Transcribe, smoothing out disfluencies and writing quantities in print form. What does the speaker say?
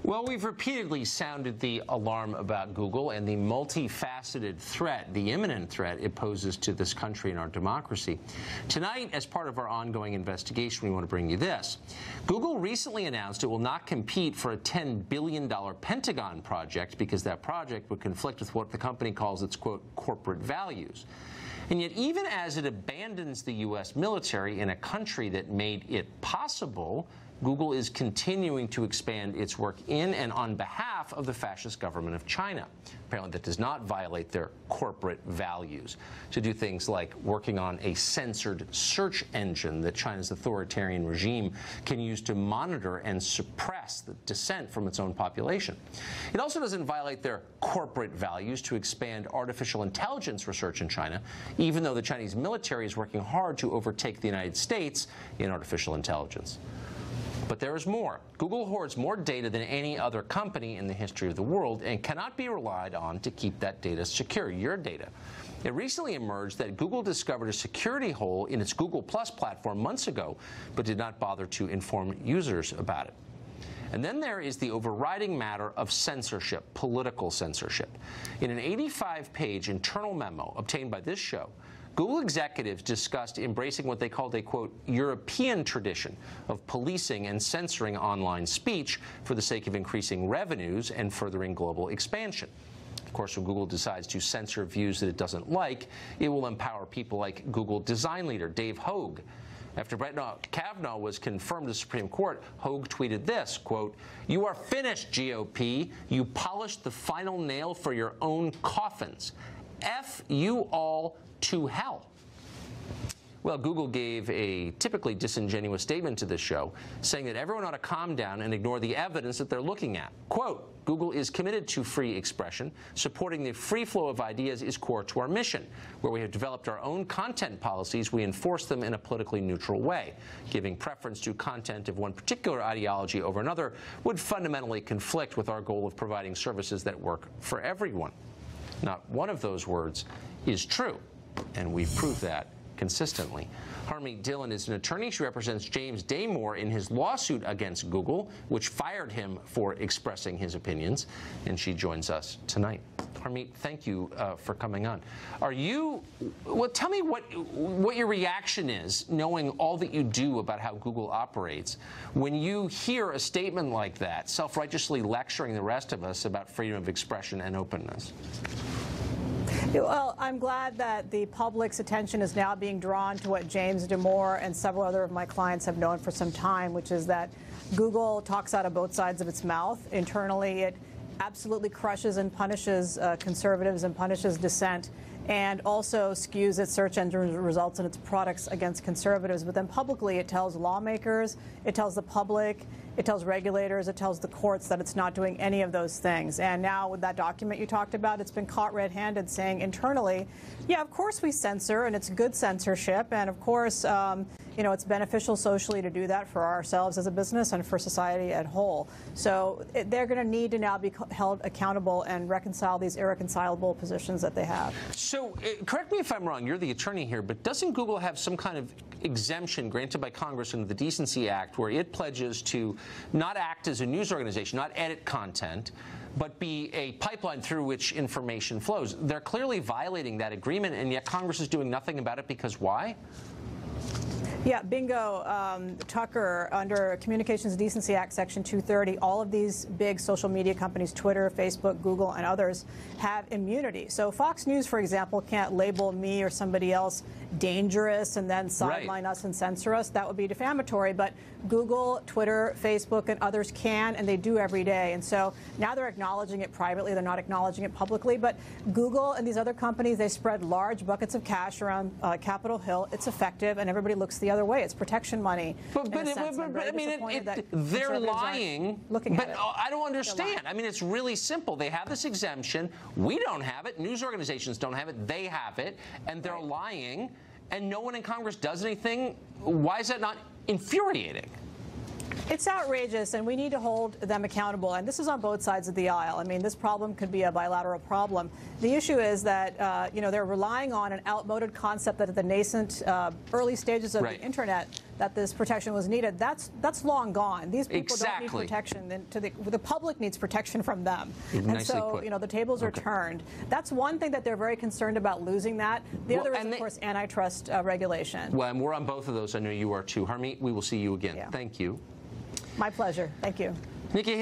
Well, we've repeatedly sounded the alarm about Google and the multifaceted threat, the imminent threat it poses to this country and our democracy. Tonight, as part of our ongoing investigation, we want to bring you this. Google recently announced it will not compete for a $10 billion Pentagon project because that project would conflict with what the company calls its, quote, corporate values. And yet, even as it abandons the U.S. military in a country that made it possible, Google is continuing to expand its work in and on behalf of the fascist government of China. Apparently that does not violate their corporate values, to do things like working on a censored search engine that China's authoritarian regime can use to monitor and suppress the dissent from its own population. It also doesn't violate their corporate values to expand artificial intelligence research in China, even though the Chinese military is working hard to overtake the United States in artificial intelligence. But there is more. Google hoards more data than any other company in the history of the world and cannot be relied on to keep that data secure, your data. It recently emerged that Google discovered a security hole in its Google Plus platform months ago, but did not bother to inform users about it. And then there is the overriding matter of censorship, political censorship. In an 85-page internal memo obtained by this show, Google executives discussed embracing what they called a, quote, European tradition of policing and censoring online speech for the sake of increasing revenues and furthering global expansion. Of course, when Google decides to censor views that it doesn't like, it will empower people like Google design leader Dave Hogue. After Brett Kavanaugh was confirmed to the Supreme Court, Hogue tweeted this, quote, "You are finished, GOP. You polished the final nail for your own coffins. F you all to hell." Well, Google gave a typically disingenuous statement to this show, saying that everyone ought to calm down and ignore the evidence that they're looking at. Quote, "Google is committed to free expression. Supporting the free flow of ideas is core to our mission. Where we have developed our own content policies, we enforce them in a politically neutral way. Giving preference to content of one particular ideology over another would fundamentally conflict with our goal of providing services that work for everyone." Not one of those words is true, and we've proved that consistently. Harmeet Dillon is an attorney. She represents James Damore in his lawsuit against Google, which fired him for expressing his opinions, and she joins us tonight. Harmeet, thank you for coming on. Well, tell me what your reaction is, knowing all that you do about how Google operates, when you hear a statement like that, self-righteously lecturing the rest of us about freedom of expression and openness. Well, I'm glad that the public's attention is now being drawn to what James Damore and several other of my clients have known for some time, which is that Google talks out of both sides of its mouth. Internally, it absolutely crushes and punishes conservatives and punishes dissent, and also skews its search engine results and its products against conservatives. But then publicly, it tells lawmakers, it tells the public, it tells regulators, it tells the courts that it's not doing any of those things. And now with that document you talked about, it's been caught red-handed saying internally, yeah, of course we censor, and it's good censorship, and of course, you know, it's beneficial socially to do that for ourselves as a business and for society as a whole. So they're going to need to now be held accountable and reconcile these irreconcilable positions that they have. So correct me if I'm wrong, you're the attorney here, but doesn't Google have some kind of exemption granted by Congress under the Decency Act where it pledges to not act as a news organization, not edit content, but be a pipeline through which information flows? They're clearly violating that agreement, and yet Congress is doing nothing about it because why? Yeah, bingo, Tucker, under Communications Decency Act, Section 230, all of these big social media companies, Twitter, Facebook, Google, and others, have immunity. So Fox News, for example, can't label me or somebody else dangerous and then sideline us and censor us. That would be defamatory. But Google, Twitter, Facebook, and others can, and they do every day. And so now they're acknowledging it privately. They're not acknowledging it publicly. But Google and these other companies, they spread large buckets of cash around Capitol Hill. It's effective, and everybody looks the other way. It's protection money. But I mean, they're lying. I don't understand. I mean, it's really simple. They have this exemption. We don't have it. News organizations don't have it. They have it, and they're lying. And no one in Congress does anything. Why is that not infuriating? It's outrageous, and we need to hold them accountable. And this is on both sides of the aisle. I mean, this problem could be a bilateral problem. The issue is that they're relying on an outmoded concept that at the nascent early stages of the internet that this protection was needed. That's long gone. These people don't need protection. The public needs protection from them. And so the tables are turned. That's one thing that they're very concerned about, losing that. The other is, of course, antitrust regulation. Well, and we're on both of those. I know you are too. Harmeet, we will see you again. Thank you. My pleasure. Thank you. Nikki.